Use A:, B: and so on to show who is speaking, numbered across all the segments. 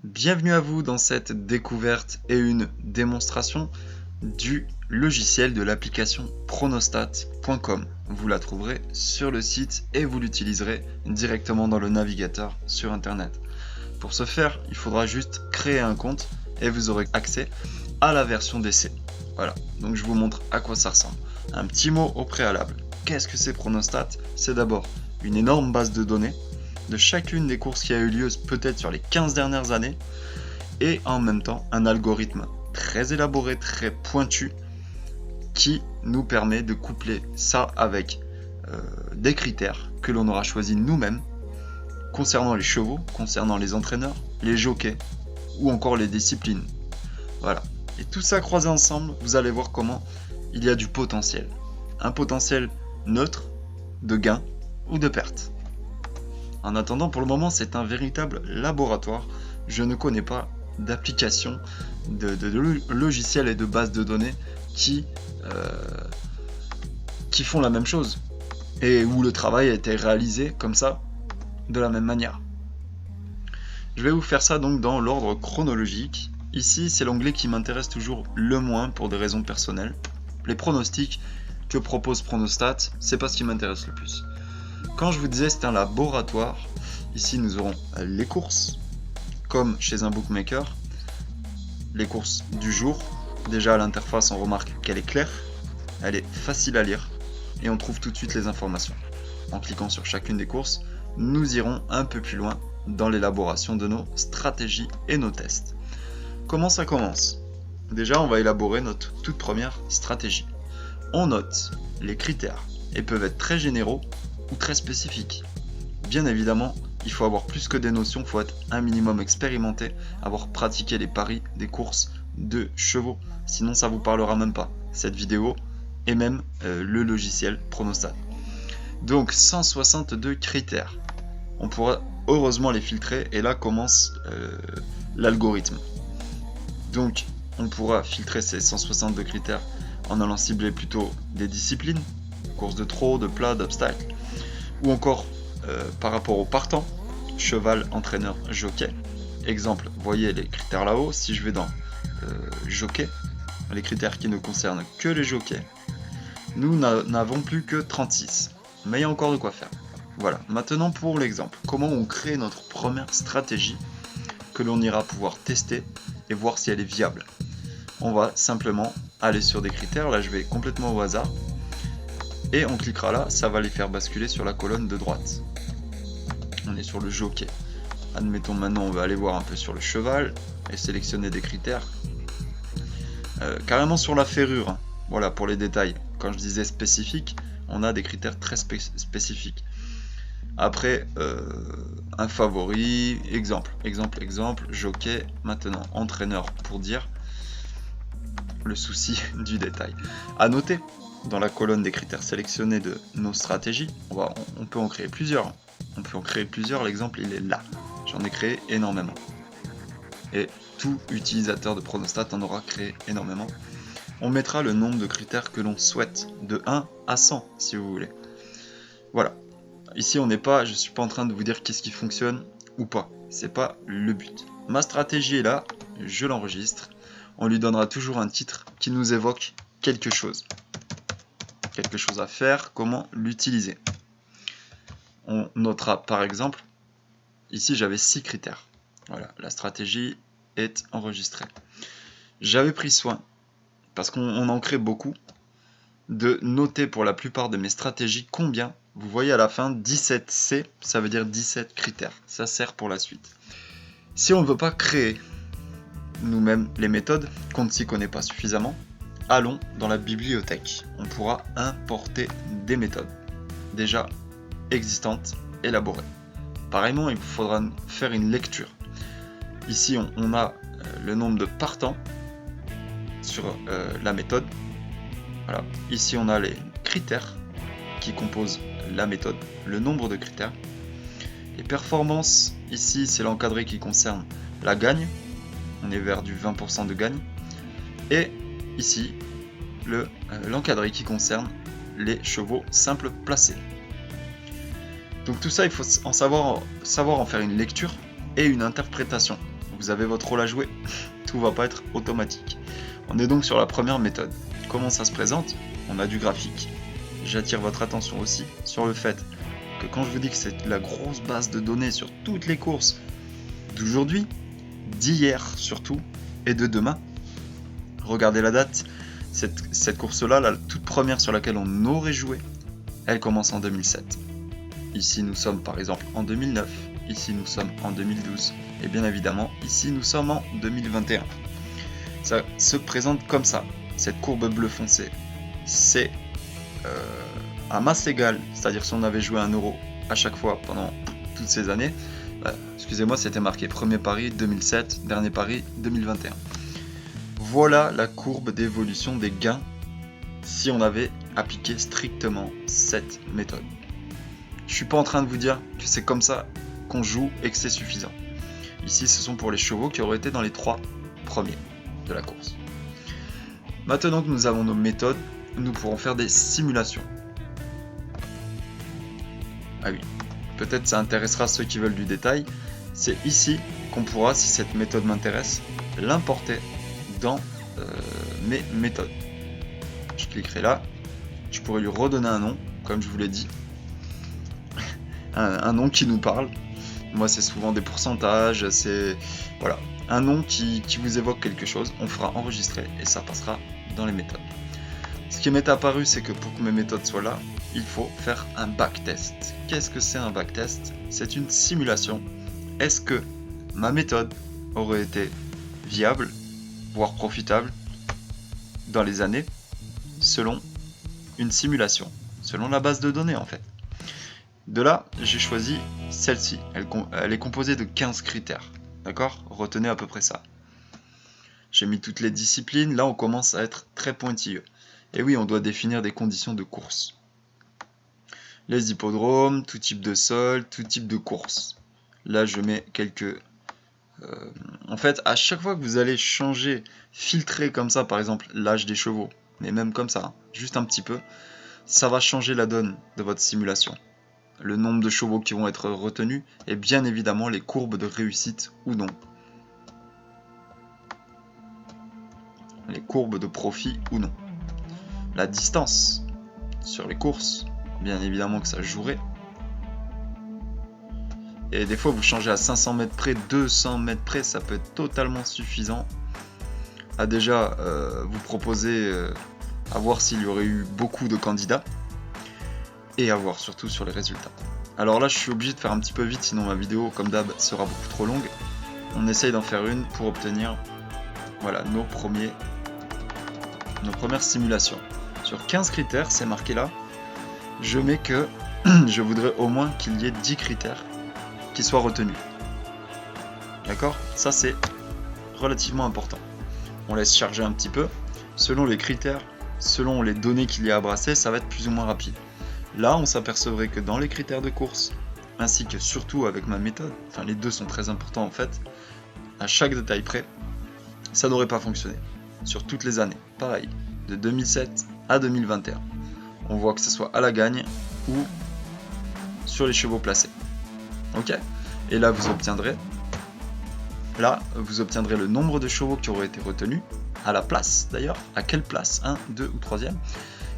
A: Bienvenue à vous dans cette découverte et une démonstration du logiciel de l'application Pronostat.com. Vous la trouverez sur le site et vous l'utiliserez directement dans le navigateur sur internet. Pour ce faire, il faudra juste créer un compte et vous aurez accès à la version d'essai. Voilà, donc je vous montre à quoi ça ressemble. Un petit mot au préalable. Qu'est-ce que c'est Pronostat? C'est d'abord une énorme base de données de chacune des courses qui a eu lieu peut-être sur les 15 dernières années et en même temps un algorithme très élaboré, très pointu qui nous permet de coupler ça avec des critères que l'on aura choisis nous-mêmes concernant les chevaux, concernant les entraîneurs, les jockeys ou encore les disciplines. Voilà. Et tout ça croisé ensemble, vous allez voir comment il y a du potentiel. Un potentiel neutre, de gain ou de perte. En attendant, pour le moment, c'est un véritable laboratoire. Je ne connais pas d'application, de logiciels et de bases de données qui font la même chose et où le travail a été réalisé comme ça, de la même manière. Je vais vous faire ça donc dans l'ordre chronologique. Ici, c'est l'onglet qui m'intéresse toujours le moins pour des raisons personnelles. Les pronostics que propose Pronostat, c'est pas ce qui m'intéresse le plus. Quand je vous disais c'est un laboratoire, ici nous aurons les courses, comme chez un bookmaker, les courses du jour. Déjà à l'interface on remarque qu'elle est claire, elle est facile à lire et on trouve tout de suite les informations. En cliquant sur chacune des courses, nous irons un peu plus loin dans l'élaboration de nos stratégies et nos tests. Comment ça commence? Déjà on va élaborer notre toute première stratégie. On note les critères et peuvent être très généraux ou très spécifiques. Bien évidemment, il faut avoir plus que des notions, il faut être un minimum expérimenté, avoir pratiqué les paris des courses de chevaux. Sinon ça vous parlera même pas, cette vidéo et même le logiciel Pronostat. Donc 162 critères. On pourra heureusement les filtrer et là commence l'algorithme. Donc on pourra filtrer ces 162 critères en allant cibler plutôt des disciplines, courses de trot, de plat, d'obstacles, ou encore par rapport au partant, cheval, entraîneur, jockey. Exemple, voyez les critères là-haut, si je vais dans jockey, les critères qui ne concernent que les jockeys, nous n'avons plus que 36, mais il y a encore de quoi faire. Voilà, maintenant pour l'exemple, comment on crée notre première stratégie que l'on ira pouvoir tester et voir si elle est viable. On va simplement aller sur des critères, là je vais complètement au hasard, et on cliquera là, ça va les faire basculer sur la colonne de droite. On est sur le jockey. Admettons maintenant on va aller voir un peu sur le cheval et sélectionner des critères. Carrément sur la ferrure, voilà pour les détails. Quand je disais spécifique, on a des critères très spécifiques. Après, un favori, exemple, jockey, maintenant entraîneur pour dire le souci du détail. À noter, dans la colonne des critères sélectionnés de nos stratégies, on peut en créer plusieurs. L'exemple il est là. J'en ai créé énormément. Et tout utilisateur de Pronostat en aura créé énormément. On mettra le nombre de critères que l'on souhaite, de 1 à 100 si vous voulez. Voilà. Ici je ne suis pas en train de vous dire qu'est-ce qui fonctionne ou pas. C'est pas le but. Ma stratégie est là, je l'enregistre. On lui donnera toujours un titre qui nous évoque quelque chose. Quelque chose à faire, comment l'utiliser. On notera par exemple, ici j'avais 6 critères. Voilà, la stratégie est enregistrée. J'avais pris soin, parce qu'on en crée beaucoup, de noter pour la plupart de mes stratégies combien. Vous voyez à la fin 17C, ça veut dire 17 critères. Ça sert pour la suite. Si on ne veut pas créer nous-mêmes les méthodes, qu'on ne s'y connaît pas suffisamment, allons dans la bibliothèque. On pourra importer des méthodes déjà existantes, élaborées. Pareillement, il faudra faire une lecture. Ici, on a le nombre de partants sur la méthode. Voilà. Ici, on a les critères qui composent la méthode, le nombre de critères. Les performances, ici, c'est l'encadré qui concerne la gagne. On est vers du 20% de gagne. Et ici, l'encadré qui concerne les chevaux simples placés. Donc tout ça, il faut en savoir en faire une lecture et une interprétation. vous avez votre rôle à jouer. Tout va pas être automatique. On est donc sur la première méthode. Comment ça se présente? On a du graphique. J'attire votre attention aussi sur le fait que quand je vous dis que c'est la grosse base de données sur toutes les courses d'aujourd'hui, d'hier surtout, et de demain, regardez la date, cette course-là, la toute première sur laquelle on aurait joué, elle commence en 2007. Ici nous sommes par exemple en 2009, ici nous sommes en 2012, et bien évidemment ici nous sommes en 2021. Ça se présente comme ça, cette courbe bleu foncé, c'est à masse égale, c'est-à-dire si on avait joué 1 euro à chaque fois pendant toutes ces années, excusez-moi, c'était marqué premier pari 2007, dernier pari 2021. Voilà la courbe d'évolution des gains si on avait appliqué strictement cette méthode. Je suis pas en train de vous dire que c'est comme ça qu'on joue et que c'est suffisant. Ici, ce sont pour les chevaux qui auraient été dans les 3 premiers de la course. Maintenant que nous avons nos méthodes, nous pourrons faire des simulations. Ah oui, peut-être ça intéressera ceux qui veulent du détail. C'est ici qu'on pourra, si cette méthode m'intéresse, l'importer dans mes méthodes. Je cliquerai là, je pourrais lui redonner un nom, comme je vous l'ai dit. un nom qui nous parle. Moi, c'est souvent des pourcentages, c'est voilà, un nom qui vous évoque quelque chose. On fera enregistrer et ça passera dans les méthodes. Ce qui m'est apparu, c'est que pour que mes méthodes soient là, il faut faire un backtest. Qu'est-ce que c'est un backtest? C'est une simulation. Est-ce que ma méthode aurait été viable, voire profitable, dans les années, selon une simulation, selon la base de données en fait. De là, j'ai choisi celle-ci. Elle est composée de 15 critères. D'accord? Retenez à peu près ça. J'ai mis toutes les disciplines. Là, on commence à être très pointilleux. Et oui, on doit définir des conditions de course. Les hippodromes, tout type de sol, tout type de course. Là, je mets quelques... en fait, à chaque fois que vous allez changer, filtrer comme ça, par exemple, l'âge des chevaux, mais même comme ça, juste un petit peu, ça va changer la donne de votre simulation. Le nombre de chevaux qui vont être retenus et bien évidemment les courbes de réussite ou non. Les courbes de profit ou non. La distance sur les courses, bien évidemment que ça jouerait. Et des fois vous changez à 500 mètres près, 200 mètres près, ça peut être totalement suffisant à déjà vous proposer à voir s'il y aurait eu beaucoup de candidats et à voir surtout sur les résultats. Alors là je suis obligé de faire un petit peu vite, sinon ma vidéo comme d'hab sera beaucoup trop longue. On essaye d'en faire une pour obtenir voilà, nos premières simulations. Sur 15 critères, c'est marqué là, je mets que je voudrais au moins qu'il y ait 10 critères qui soient retenus. D'accord? Ça c'est relativement important. On laisse charger un petit peu. Selon les critères, selon les données qu'il y a à brasser, ça va être plus ou moins rapide. Là, on s'apercevrait que dans les critères de course, ainsi que surtout avec ma méthode, enfin les deux sont très importants en fait, à chaque détail près, ça n'aurait pas fonctionné. Sur toutes les années, pareil, de 2007 à 2021. On voit que ce soit à la gagne ou sur les chevaux placés. Ok? Et là, vous obtiendrez le nombre de chevaux qui auraient été retenus, à la place d'ailleurs, à quelle place, 1, 2 ou 3e,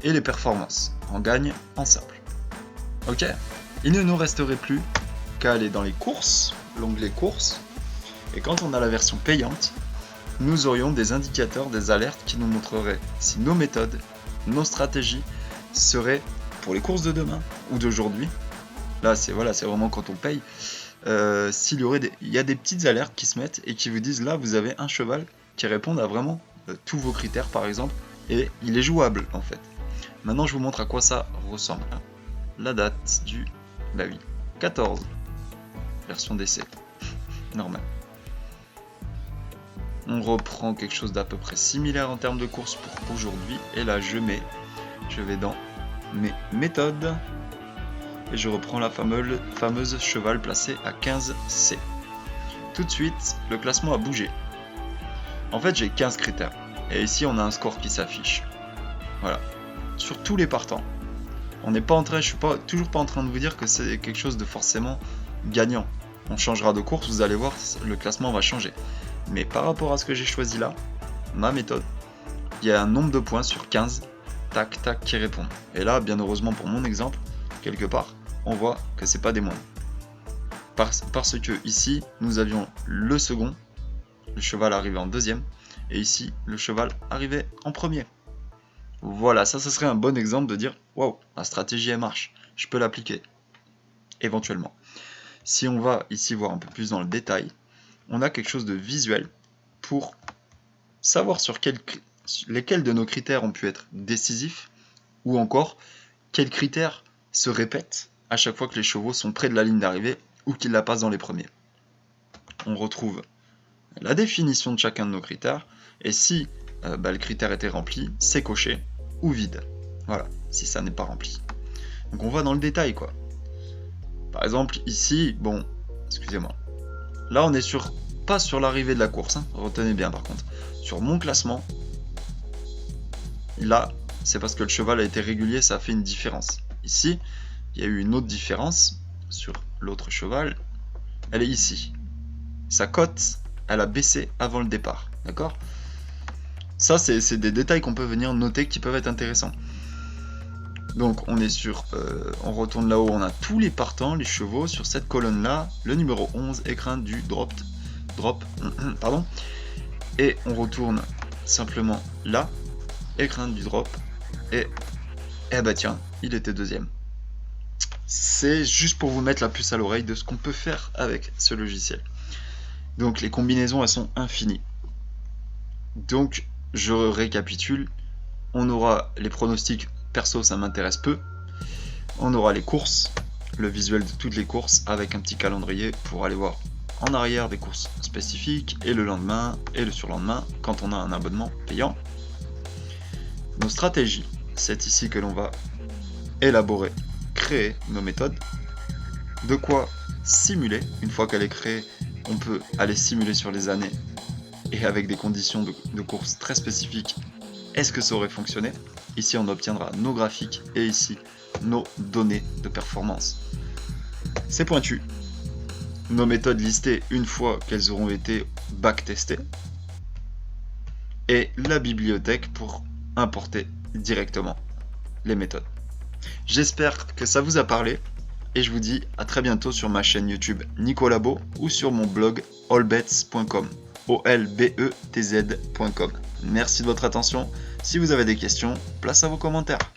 A: et les performances, en gagne, en simple. Ok? Il ne nous resterait plus qu'à aller dans les courses, l'onglet courses, et quand on a la version payante, nous aurions des indicateurs, des alertes qui nous montreraient si nos méthodes, nos stratégies seraient pour les courses de demain ou d'aujourd'hui. Là, c'est vraiment quand on paye. Il y a des petites alertes qui se mettent et qui vous disent là, vous avez un cheval qui répond à vraiment tous vos critères par exemple, et il est jouable en fait. Maintenant, je vous montre à quoi ça ressemble. La date du 14, version d'essai, normal. On reprend quelque chose d'à peu près similaire en termes de course pour aujourd'hui. Et là, je vais dans mes méthodes. Et je reprends la fameuse cheval placée à 15C. Tout de suite, le classement a bougé. En fait, j'ai 15 critères. Et ici, on a un score qui s'affiche. Voilà. Sur tous les partants. Je suis toujours pas en train de vous dire que c'est quelque chose de forcément gagnant. on changera de course, vous allez voir, le classement va changer. Mais par rapport à ce que j'ai choisi là, ma méthode, il y a un nombre de points sur 15, tac, tac, qui répondent. Et là, bien heureusement pour mon exemple, quelque part, on voit que c'est pas des moindres. Parce que ici, nous avions le second, le cheval arrivait en deuxième, et ici, le cheval arrivait en premier. Voilà, ça ce serait un bon exemple de dire « Waouh, la stratégie elle marche, je peux l'appliquer. » Éventuellement. Si on va ici voir un peu plus dans le détail, on a quelque chose de visuel pour savoir sur lesquels de nos critères ont pu être décisifs, ou encore quels critères se répètent à chaque fois que les chevaux sont près de la ligne d'arrivée ou qu'ils la passent dans les premiers. On retrouve la définition de chacun de nos critères, et si le critère était rempli, c'est coché ou vide. Voilà, si ça n'est pas rempli. Donc on va dans le détail quoi. Par exemple ici, bon, excusez-moi. Là on est pas sur l'arrivée de la course, hein, retenez bien par contre. Sur mon classement, là, c'est parce que le cheval a été régulier, ça a fait une différence. Ici, il y a eu une autre différence sur l'autre cheval, elle est ici. Sa cote, elle a baissé avant le départ, d'accord ? Ça, c'est des détails qu'on peut venir noter qui peuvent être intéressants. Donc, on est sur... on retourne là-haut, on a tous les partants, les chevaux, sur cette colonne-là, le numéro 11, écrin du drop, pardon. Et on retourne simplement là, écrin du drop, et bah tiens, il était deuxième. C'est juste pour vous mettre la puce à l'oreille de ce qu'on peut faire avec ce logiciel. Donc les combinaisons, elles sont infinies. Donc je récapitule, on aura les pronostics, perso ça m'intéresse peu, on aura les courses, le visuel de toutes les courses avec un petit calendrier pour aller voir en arrière des courses spécifiques, et le lendemain et le surlendemain quand on a un abonnement payant. Nos stratégies, c'est ici que l'on va élaborer, créer nos méthodes, de quoi simuler. Une fois qu'elle est créée, on peut aller simuler sur les années et avec des conditions de course très spécifiques, est-ce que ça aurait fonctionné? Ici on obtiendra nos graphiques et ici nos données de performance. C'est pointu. Nos méthodes listées une fois qu'elles auront été backtestées, et la bibliothèque pour importer directement les méthodes. J'espère que ça vous a parlé et je vous dis à très bientôt sur ma chaîne YouTube Nicolabo ou sur mon blog allbets.com, olbetz.com. Merci de votre attention. Si vous avez des questions, place à vos commentaires.